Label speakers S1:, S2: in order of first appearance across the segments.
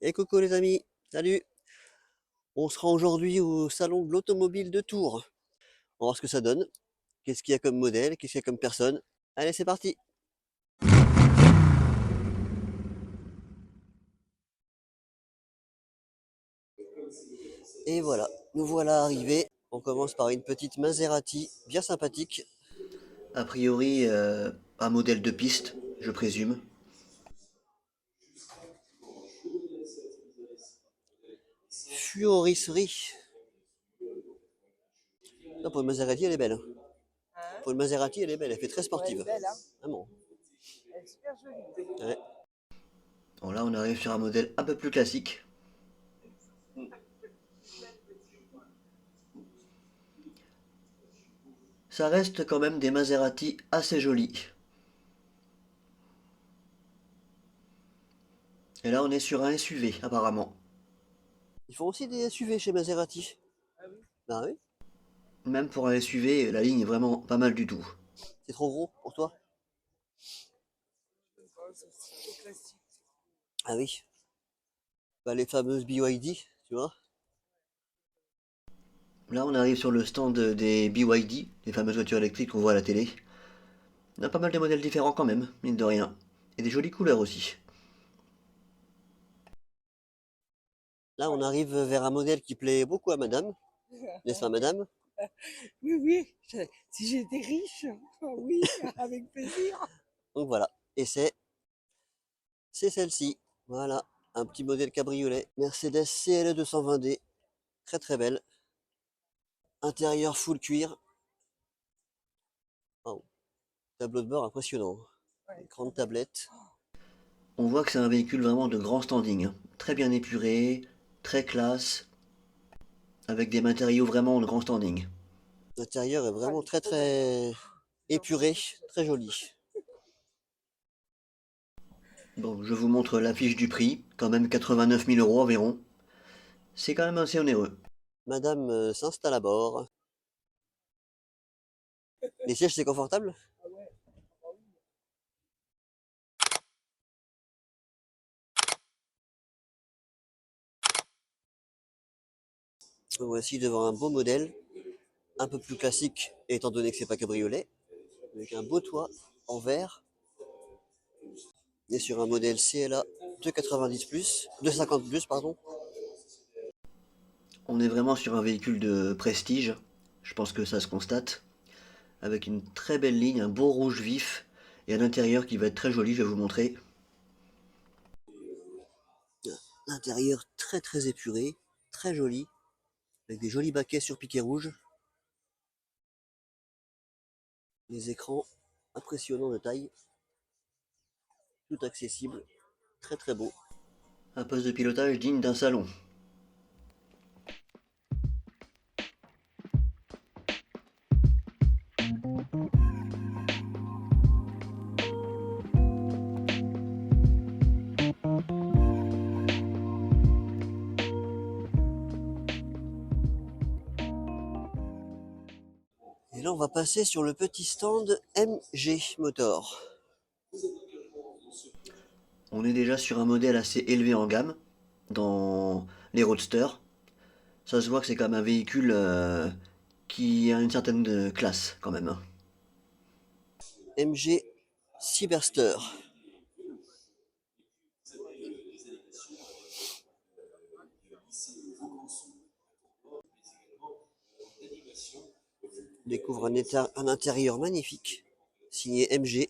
S1: Et coucou les amis, salut! On sera aujourd'hui au salon de l'automobile de Tours. On va voir ce que ça donne, qu'est-ce qu'il y a comme modèle, qu'est-ce qu'il y a comme personne. Allez, c'est parti! Et voilà, nous voilà arrivés. On commence par une petite Maserati bien sympathique. A priori, un modèle de piste, je présume. Fuoriserie. Non, pour une Maserati, elle est belle.
S2: Hein?
S1: Pour une Maserati, elle est belle, elle fait très
S2: Ouais, elle
S1: sportive.
S2: est belle, hein?
S1: Vraiment.
S2: Elle est super jolie.
S1: Ouais. Bon, là, on arrive sur un modèle un peu plus classique. Ça reste quand même des Maserati assez jolis. Et là, on est sur un SUV, apparemment. Ils font aussi des SUV chez Maserati.
S2: Ah oui?
S1: Ah oui? Même pour un SUV, la ligne est vraiment pas mal du tout. C'est trop gros pour toi?
S2: Oh, c'est trop classique.
S1: Ah oui. Bah, les fameuses BYD, tu vois. Là, on arrive sur le stand des BYD, les fameuses voitures électriques qu'on voit à la télé. On a pas mal de modèles différents quand même, mine de rien. Et des jolies couleurs aussi. Là, on arrive vers un modèle qui plaît beaucoup à madame, n'est-ce pas madame?
S2: Oui, oui, si j'étais riche, oui, avec plaisir.
S1: Donc voilà. Et c'est celle-ci. Voilà. Un petit modèle cabriolet. Mercedes CLE 220D. Très très belle. Intérieur full cuir. Oh, tableau de bord impressionnant.
S2: Ouais.
S1: Grande tablette. On voit que c'est un véhicule vraiment de grand standing, hein. Très bien épuré, très classe, avec des matériaux vraiment de grand standing. L'intérieur est vraiment très très épuré, très joli. Bon, je vous montre l'affiche du prix, quand même 89 000 euros environ. C'est quand même assez onéreux. Madame s'installe à bord. Les sièges, c'est confortable?
S2: Ah ouais. Ah oui.
S1: Voici devant un beau modèle, un peu plus classique, étant donné que c'est pas cabriolet, avec un beau toit en verre. Et sur un modèle CLA 290 plus, 250 plus, pardon. On est vraiment sur un véhicule de prestige, je pense que ça se constate, avec une très belle ligne, un beau rouge vif, et un intérieur qui va être très joli, je vais vous montrer. L'intérieur très très épuré, très joli, avec des jolis baquets sur piquet rouge. Les écrans impressionnants de taille, tout accessible, très très beau. Un poste de pilotage digne d'un salon. Et là, on va passer sur le petit stand MG Motor. On est déjà sur un modèle assez élevé en gamme dans les roadsters. Ça se voit que c'est quand même un véhicule qui a une certaine classe quand même, hein. MG Cyberster. On découvre un intérieur magnifique, signé MG,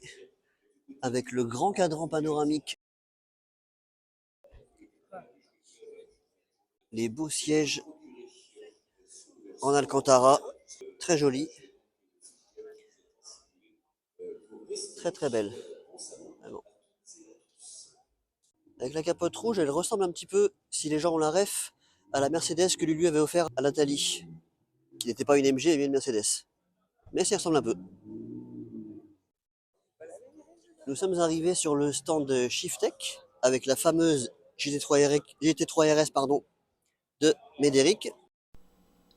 S1: avec le grand cadran panoramique, les beaux sièges en Alcantara, très joli, très très belle. Vraiment. Avec la capote rouge, elle ressemble un petit peu, si les gens ont la ref, à la Mercedes que Lulu avait offert à Nathalie, qui n'était pas une MG, mais une Mercedes. Mais ça ressemble un peu. Nous sommes arrivés sur le stand Shiftech, avec la fameuse GT3 RS pardon, de Médéric.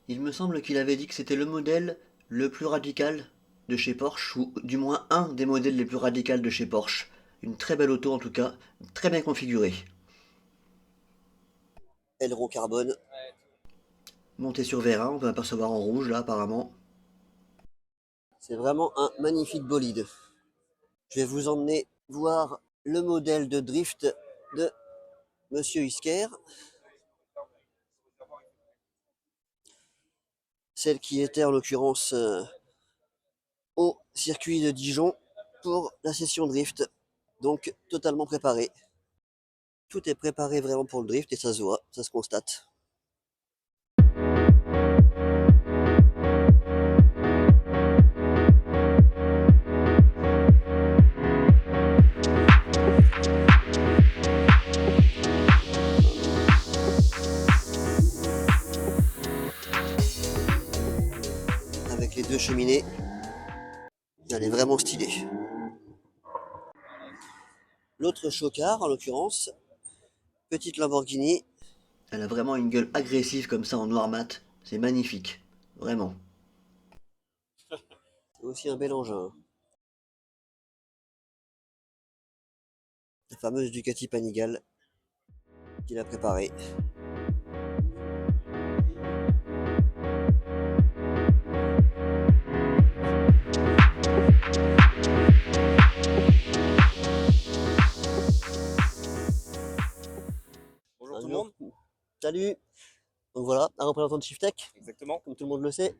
S1: Il me semble qu'il avait dit que c'était le modèle le plus radical de chez Porsche, ou du moins un des modèles les plus radicaux de chez Porsche. Une très belle auto en tout cas, très bien configurée. aileron carbone. Monté sur Vérin, on peut apercevoir en rouge là apparemment. C'est vraiment un magnifique bolide. Je vais vous emmener voir le modèle de drift de Monsieur Isker. Celle qui était en l'occurrence au circuit de Dijon pour la session drift. Donc totalement préparé. Tout est préparé vraiment pour le drift et ça se voit, ça se constate. Avec les deux cheminées, elle est vraiment stylée. L'autre chocard, en l'occurrence, petite Lamborghini. Elle a vraiment une gueule agressive comme ça en noir mat. C'est magnifique, vraiment. C'est aussi un bel engin. La fameuse Ducati Panigale qu'il a préparée.
S3: Bonjour tout le monde.
S1: Salut. Donc voilà, un représentant de Shiftech,
S3: Exactement.
S1: comme tout le monde le sait.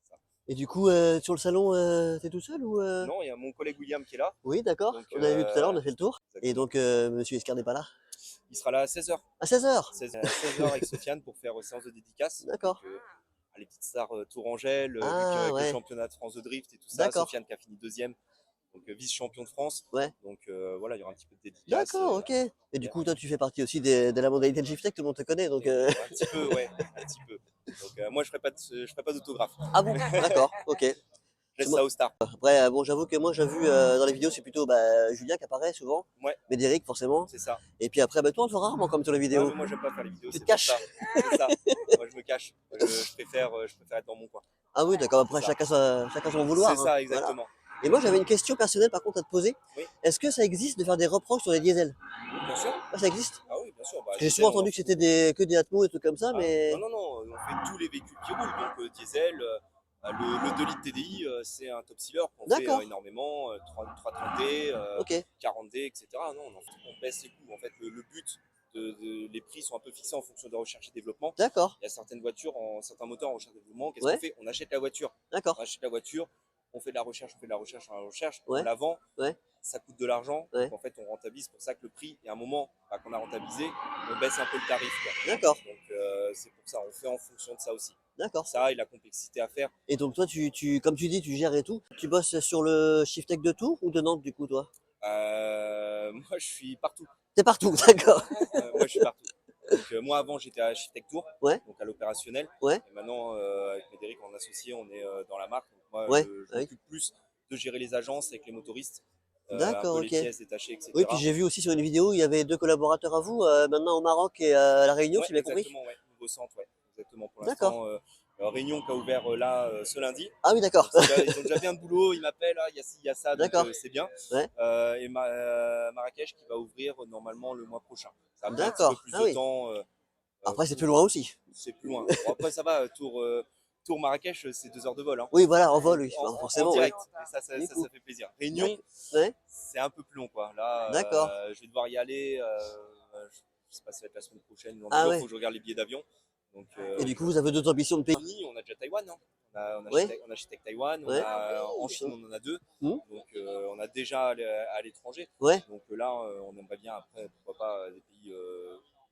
S3: Ça.
S1: Et du coup, sur le salon, t'es tout seul ou
S3: Non, il y a mon collègue William qui est là.
S1: Oui, d'accord.
S3: Donc,
S1: On avait vu tout à l'heure, on a fait le tour. Et
S3: exactement.
S1: donc, Monsieur Isker n'est pas là.
S3: Il sera là à 16h.
S1: À 16h.
S3: 16h avec Sofiane pour faire séance de dédicace.
S1: D'accord.
S3: Donc, les petites stars Tourangelle, vu
S1: Ah,
S3: qu'avec
S1: ouais.
S3: le championnat de France de drift et tout ça,
S1: D'accord.
S3: Sofiane qui a fini deuxième, donc vice-champion de France.
S1: Ouais.
S3: Donc voilà, il y aura un petit peu de dédicace.
S1: D'accord, ok. Et du coup, toi, tu fais partie aussi de la modalité de Shiftech, tout le monde te connaît, donc.
S3: Un petit peu, ouais, un petit peu. Donc moi, je ferai pas d'autographe.
S1: Ah bon, d'accord, ok.
S3: Je laisse ça aux stars.
S1: Après, bon, j'avoue que moi, j'ai vu dans les vidéos, c'est plutôt Julien qui apparaît souvent.
S3: Ouais.
S1: Médéric, forcément.
S3: C'est ça.
S1: Et puis après, toi, on te voit rarement comme sur les
S3: Ouais,
S1: vidéos.
S3: mais moi, j'aime pas faire les vidéos.
S1: Tu
S3: C'est
S1: te caches.
S3: pour ça. C'est ça. Moi, je me cache. Je préfère être dans mon coin.
S1: Ah oui, d'accord. Après,
S3: C'est ça.
S1: chacun son vouloir.
S3: C'est ça,
S1: Voilà.
S3: exactement.
S1: Et moi, j'avais une question personnelle, par contre, à te poser.
S3: Oui.
S1: Est-ce que ça existe de faire des reproches sur les diesels?
S3: Oui, bien sûr.
S1: Ah, ça existe?
S3: Ah oui, bien sûr. Bah,
S1: J'ai souvent entendu que c'était que des Atmos et trucs comme ça,
S3: Ah,
S1: mais.
S3: non, on fait tous les véhicules qui roulent. Donc, diesel, le 2 litres TDI, c'est un top seller qu'on fait
S1: D'accord.
S3: énormément. 330D,
S1: Ok.
S3: 40D, etc. Non, on baisse les coûts. En fait, le but, les prix sont un peu fixés en fonction de recherche et développement.
S1: D'accord.
S3: Il y a certaines voitures, certains moteurs en recherche et développement. Qu'est-ce
S1: Ouais.
S3: qu'on fait? On achète la voiture.
S1: D'accord.
S3: On achète la voiture, on fait de la recherche,
S1: Ouais.
S3: on la vend.
S1: Ouais.
S3: Ça coûte de l'argent,
S1: Ouais.
S3: donc en fait on rentabilise. C'est pour ça que le prix, et à un moment qu'on a rentabilisé, on baisse un peu le tarif, quoi.
S1: D'accord.
S3: Donc c'est pour ça, on fait en fonction de ça aussi.
S1: D'accord.
S3: Ça et la complexité à faire.
S1: Et donc toi, comme tu dis, tu gères et tout. Tu bosses sur le Shiftech de Tours ou de Nantes du coup, toi?
S3: Moi je suis partout.
S1: T'es partout, d'accord.
S3: Moi je suis partout. Donc moi avant j'étais à Shiftech Tour,
S1: Ouais.
S3: donc à l'opérationnel.
S1: Ouais.
S3: Et maintenant avec Médéric en associé, on est dans la marque. Donc moi
S1: Ouais.
S3: je m'occupe plus de gérer les agences avec les motoristes.
S1: D'accord,
S3: un peu
S1: ok.
S3: les pièces détachées, etc.
S1: Oui, puis j'ai vu aussi sur une vidéo, il y avait 2 collaborateurs à vous, maintenant au Maroc et à La Réunion,
S3: Ouais,
S1: si j'ai bien compris.
S3: exactement, ouais. Nouveau centre, ouais. Exactement. Pour
S1: D'accord.
S3: l'instant, Réunion qui a ouvert là ce lundi.
S1: Ah oui, d'accord.
S3: Donc, ils ont déjà bien de boulot, ils m'appellent, il y a ci, il y a ça, donc
S1: D'accord.
S3: c'est bien.
S1: Ouais.
S3: Et Marrakech qui va ouvrir normalement le mois prochain. Ça a pris un petit
S1: D'accord.
S3: peu plus
S1: Ah
S3: de
S1: oui.
S3: temps.
S1: Après, c'est plus loin aussi.
S3: C'est plus loin. Bon, après, ça va, Tour Marrakech, c'est 2 heures de vol. Hein.
S1: Oui, voilà, en vol, oui.
S3: En
S1: Forcément,
S3: en
S1: oui.
S3: direct. Et ça
S1: Du coup.
S3: fait plaisir. Réunion,
S1: Ouais.
S3: c'est un peu plus long, quoi. Là,
S1: D'accord.
S3: je vais devoir y aller. Je sais pas si ça va être la semaine prochaine. Il
S1: Ah ouais.
S3: faut que je regarde les billets d'avion. Donc,
S1: Et du coup, vous avez d'autres ambitions de pays?
S3: on a déjà Taïwan. Hein. On a
S1: Ouais.
S3: Shiftech Taïwan.
S1: Ouais.
S3: En Chine, on en a 2.
S1: Hmm.
S3: Donc, on a déjà à l'étranger.
S1: Ouais.
S3: Donc là, on aimerait bien après, pourquoi pas, des pays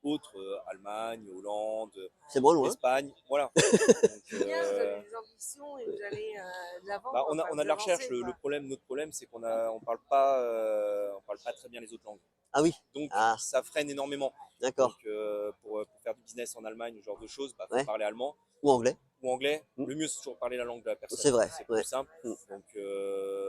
S3: autres, Allemagne, Hollande,
S1: C'est moins loin.
S3: Espagne. Voilà. Donc,
S2: Vous avez des ambitions et vous allez de l'avant.
S3: on a de la recherche. Notre problème, c'est on parle pas très bien les autres langues.
S1: Ah oui.
S3: Donc
S1: Ah.
S3: ça freine énormément.
S1: D'accord.
S3: Donc pour faire du business en Allemagne, ce genre de choses, faut
S1: Ouais.
S3: parler allemand
S1: Ou anglais.
S3: ou anglais.
S1: Mm.
S3: Le mieux c'est toujours parler la langue de la personne.
S1: C'est vrai,
S3: C'est
S1: ouais.
S3: plus simple.
S1: Mm.
S3: Donc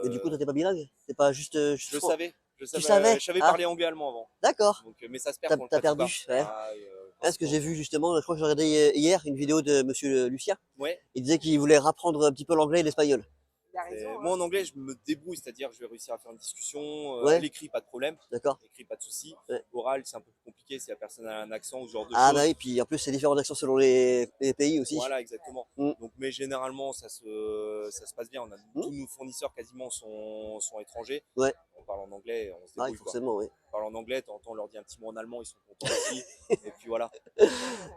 S1: Et du coup, toi, t'es pas bilingue? T'es pas juste.
S3: je savais.
S1: Tu savais?
S3: Je savais
S1: Ah.
S3: parler anglais allemand avant.
S1: D'accord.
S3: Donc mais ça se perd quand on le
S1: T'as
S3: pratique
S1: perdu,
S3: pas.
S1: ouais. Parce que j'ai vu justement, je crois que j'ai regardé hier une vidéo de Monsieur Lucien.
S3: Ouais.
S1: Il disait qu'il voulait rapprendre un petit peu l'anglais et l'espagnol.
S2: Il a raison.
S3: Moi,
S2: Hein.
S3: en anglais, je me débrouille, c'est-à-dire je vais réussir à faire une discussion. À
S1: Ouais,
S3: l'écrit, pas de problème.
S1: d'accord.
S3: Écrit, pas de souci.
S1: Ouais.
S3: Oral, c'est un peu plus compliqué si la personne a un accent ou ce genre de
S1: Ah bah
S3: choses.
S1: oui, puis en plus c'est différent d'accent selon les pays aussi.
S3: Voilà, exactement.
S1: Mm.
S3: Donc, mais généralement, ça se passe bien.
S1: Mm.
S3: Tous nos fournisseurs quasiment sont étrangers.
S1: Ouais,
S3: On parle en anglais, on se
S1: ah oui,
S3: débrouille quoi.
S1: forcément, oui.
S3: On parle en anglais, de temps en temps, on leur dit un petit mot en allemand, ils sont contents aussi. Et puis voilà.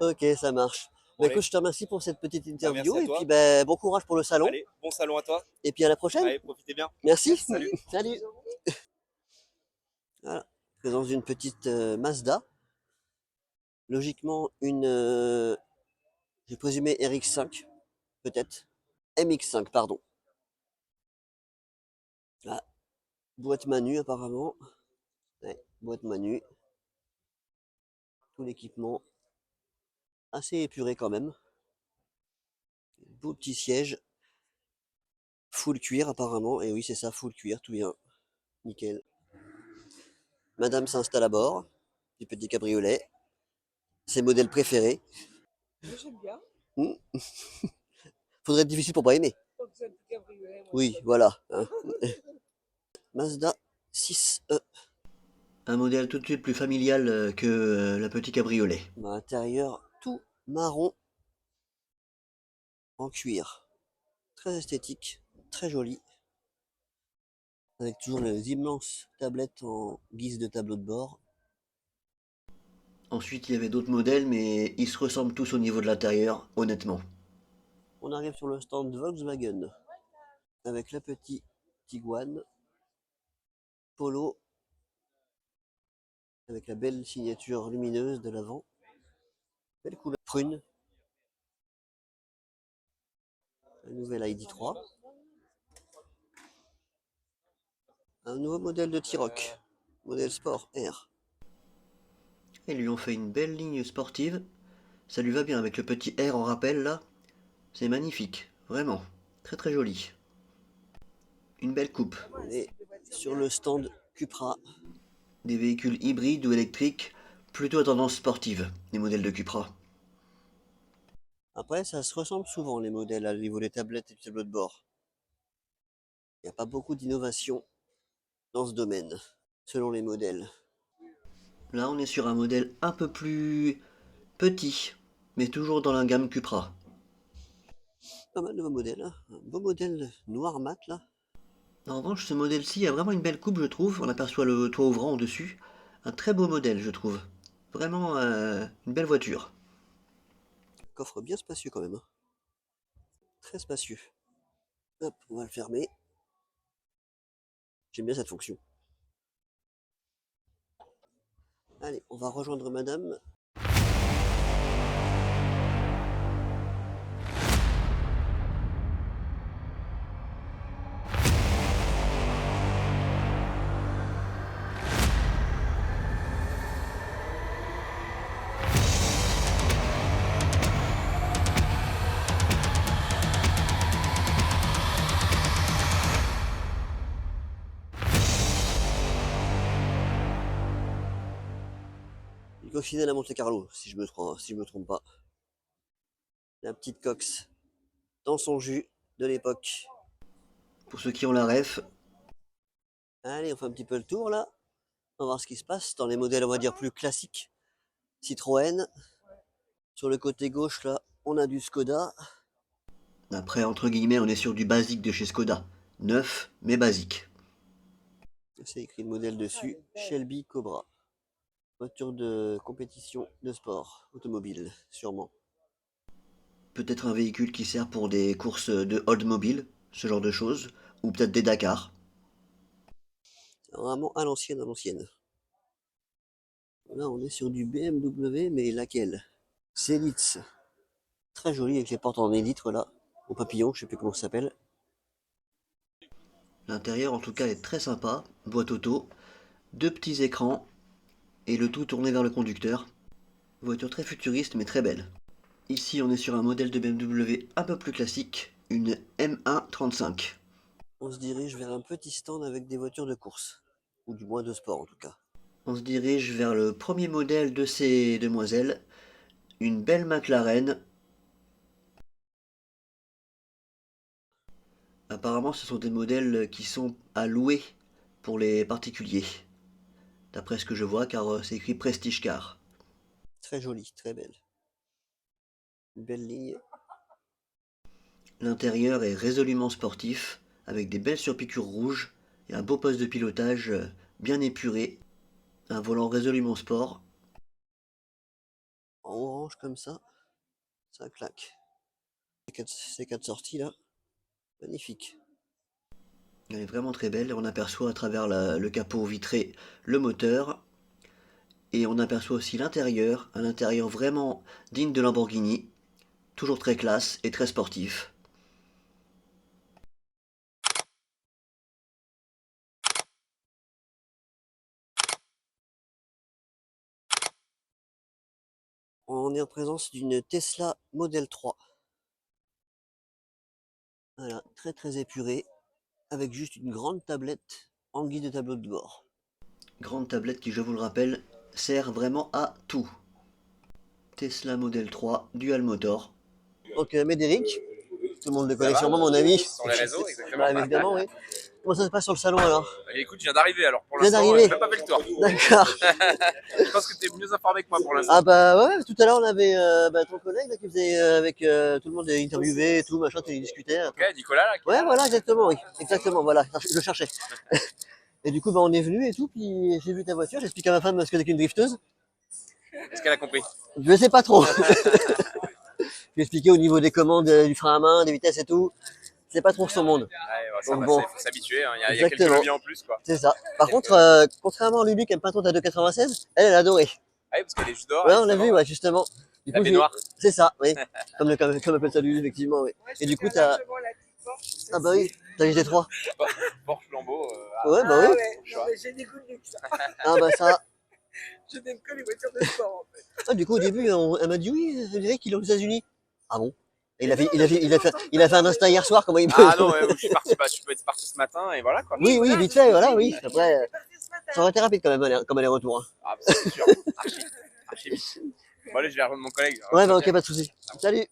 S1: Ok, ça marche.
S3: Bon,
S1: Bah
S3: allez,
S1: écoute, je te remercie pour cette petite
S3: bah, merci
S1: interview
S3: à
S1: et puis
S3: toi.
S1: bah, bon courage pour le salon
S3: Allez, bon salon à toi.
S1: et puis à la prochaine.
S3: Allez, profitez bien.
S1: Merci.
S3: Salut.
S1: Salut. Voilà, présence d'une petite Mazda. Logiquement une, j'ai présumé RX5, peut-être. MX5, pardon. Ah, boîte Manu apparemment. Ouais, boîte Manu. Tout l'équipement assez épuré quand même. Beau petit siège. Full cuir apparemment. Et oui, c'est ça, full cuir, tout bien. Nickel. Madame s'installe à bord du petit cabriolet. Ses modèles préférés.
S2: Moi, j'aime bien.
S1: Hmm. Faudrait être difficile pour pas aimer.
S2: Donc, c'est un petit cabriolet. Moi,
S1: Oui, voilà. Hein. Mazda 6E. Un modèle tout de suite plus familial que le petit cabriolet. Intérieur tout marron en cuir. Très esthétique, très joli. Avec toujours les immenses tablettes en guise de tableau de bord. Ensuite, il y avait d'autres modèles, mais ils se ressemblent tous au niveau de l'intérieur, honnêtement. On arrive sur le stand Volkswagen avec la petite Tiguan Polo avec la belle signature lumineuse de l'avant. Belle couleur prune. La nouvelle ID3. Un nouveau modèle de T-Roc, modèle Sport R. Ils lui ont fait une belle ligne sportive. Ça lui va bien avec le petit R en rappel là. C'est magnifique, vraiment. Très très joli. Une belle coupe. On est sur le stand Cupra. Des véhicules hybrides ou électriques, plutôt à tendance sportive, les modèles de Cupra. Après, ça se ressemble souvent les modèles au niveau des tablettes et du tableau de bord. Il n'y a pas beaucoup d'innovation dans ce domaine, selon les modèles. Là, on est sur un modèle un peu plus petit, mais toujours dans la gamme Cupra. Pas mal de beaux modèles, hein. Un beau modèle noir mat là. En revanche, ce modèle-ci a vraiment une belle coupe, je trouve. On aperçoit le toit ouvrant au-dessus. Un très beau modèle, je trouve. Vraiment une belle voiture. Coffre bien spacieux quand même, hein. Très spacieux. Hop, on va le fermer. J'aime bien cette fonction. Allez, on va rejoindre madame. Une coccinelle à Monte Carlo, si je me trompe pas. La petite Cox dans son jus de l'époque. Pour ceux qui ont la ref. Allez, on fait un petit peu le tour là. On va voir ce qui se passe dans les modèles, on va dire, plus classiques. Citroën. Sur le côté gauche, là, on a du Skoda. Après, entre guillemets, on est sur du basique de chez Skoda. Neuf, mais basique. C'est écrit le modèle dessus. Shelby Cobra. Voiture de compétition de sport automobile, sûrement. Peut-être un véhicule qui sert pour des courses de Oldsmobile, ce genre de choses. Ou peut-être des Dakar. Vraiment à l'ancienne, à l'ancienne. Là, on est sur du BMW, mais laquelle? Selitz. Très joli avec les portes en élytre là, au papillon, je sais plus comment ça s'appelle. L'intérieur en tout cas est très sympa, boîte auto, deux petits écrans et le tout tourné vers le conducteur. Voiture très futuriste mais très belle. Ici on est sur un modèle de BMW un peu plus classique, une M1 35. On se dirige vers un petit stand avec des voitures de course, ou du moins de sport en tout cas. On se dirige vers le premier modèle de ces demoiselles, une belle McLaren. Apparemment, ce sont des modèles qui sont à louer pour les particuliers. D'après ce que je vois, car c'est écrit Prestige Car. Très jolie, très belle. Une belle ligne. L'intérieur est résolument sportif, avec des belles surpiqûres rouges et un beau poste de pilotage bien épuré. Un volant résolument sport. En orange comme ça claque. Ces quatre sorties là, magnifique. Elle est vraiment très belle, on aperçoit à travers le capot vitré le moteur. Et on aperçoit aussi l'intérieur, un intérieur vraiment digne de Lamborghini, toujours très classe et très sportif. On est en présence d'une Tesla Model 3. Voilà, très très épurée, avec juste une grande tablette en guise de tableau de bord. Grande tablette qui, je vous le rappelle, sert vraiment à tout. Tesla Model 3 Dual Motor. Donc Médéric, tout le monde le connaît sûrement, mon ami.
S3: Sur les réseaux, exactement.
S1: Bah, évidemment, oui. Comment ça se passe sur le salon alors?
S3: Écoute, je viens d'arriver alors pour
S1: Tu viens
S3: l'instant,
S1: d'arriver?
S3: j'ai même pas fait le tour.
S1: D'accord.
S3: Je pense que tu es mieux informé que moi pour l'instant.
S1: Ah bah ouais, tout à l'heure on avait ton collègue là, qui faisait avec tout le monde interviewé et tout, machin, tu discutais.
S3: Ok, Nicolas là.
S1: Ouais, voilà, exactement, oui. Exactement, voilà, je le cherchais. Et du coup, bah, on est venu et tout, puis j'ai vu ta voiture, j'explique à ma femme ce que c'est qu'une drifteuse.
S3: Est-ce qu'elle a compris?
S1: Je sais pas trop. J'ai expliqué au niveau des commandes, du frein à main, des vitesses et tout. C'est pas trop son monde.
S3: Ouais, ça
S1: Donc
S3: va,
S1: bon,
S3: faut s'habituer, hein. Il y a quelques
S1: exactement.
S3: leviers en plus quoi.
S1: C'est ça. Par contre, contrairement à Lulu qui aime pas trop ta 296, elle a adoré.
S3: Ah oui, parce qu'elle est juste dehors.
S1: Ouais, on l'a vu, ouais, justement. Du
S3: La
S1: coup,
S3: baignoire.
S1: c'est ça, oui. Comme appelle ça Lulu, effectivement, oui. Et du coup, t'as. Ah bah oui, t'as les G3.
S3: Porsche Lambeau.
S1: Ouais, bah oui.
S2: ouais, non, mais j'ai des goûts de luxe.
S1: Ah bah ça.
S2: Je n'aime que les voitures de sport, en fait.
S1: Ah, du coup, au début, elle m'a dit oui, je dirais qu'il est aux États-Unis. Ah bon? Et il a fait un Insta hier soir, comment il peut.
S3: Ah non, je suis parti, je peux être parti ce matin et voilà quoi.
S1: Oui, oui, vite fait, voilà, oui. Après,
S2: Parti ce matin.
S1: ça aurait été rapide quand même, comme aller-retour. Hein.
S3: Ah, bah, c'est sûr, archi vite. Bon, allez, je vais rejoindre mon collègue.
S1: Ouais, bah ok, pas de soucis. Salut!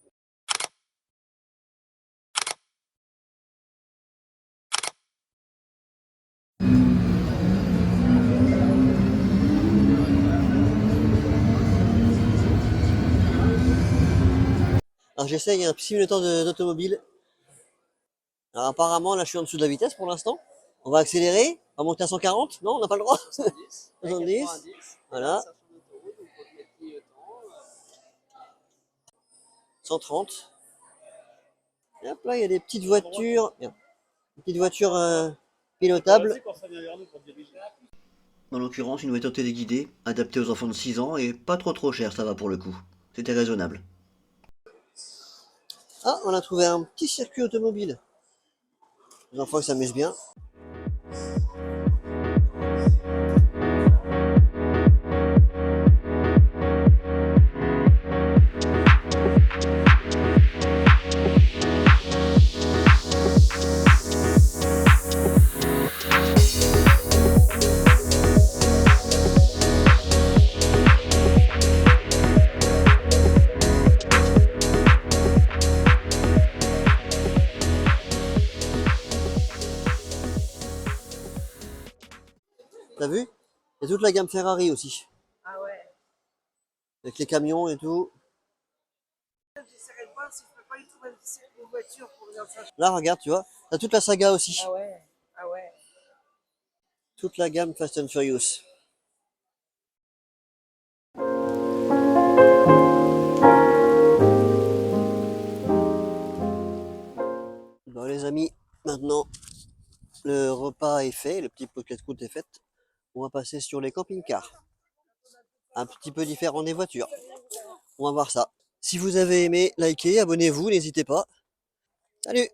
S1: Alors j'essaye un simulateur d'automobile. Alors apparemment, là je suis en dessous de la vitesse pour l'instant. On va accélérer, on va monter à 140. Non, on n'a pas le droit. 70. Voilà. 130. Et hop là, il y a des petites voitures. Des petites voitures pilotables. En l'occurrence, une voiture téléguidée, adaptée aux enfants de 6 ans et pas trop cher, ça va pour le coup. C'était raisonnable. Ah, on a trouvé un petit circuit automobile. Les enfants qui s'amusent bien. T'as vu? Il y a toute la gamme Ferrari aussi.
S2: Ah ouais.
S1: Avec les camions et tout.
S2: J'essaierai de voir si je peux pas y trouver une voiture pour venir ça.
S1: Là, regarde, tu vois. T'as toute la saga aussi.
S2: Ah ouais. Ah ouais.
S1: Toute la gamme Fast and Furious. Bon les amis, maintenant le repas est fait, le petit pocket route est fait. On va passer sur les camping-cars. Un petit peu différent des voitures. On va voir ça. Si vous avez aimé, likez, abonnez-vous, n'hésitez pas. Salut!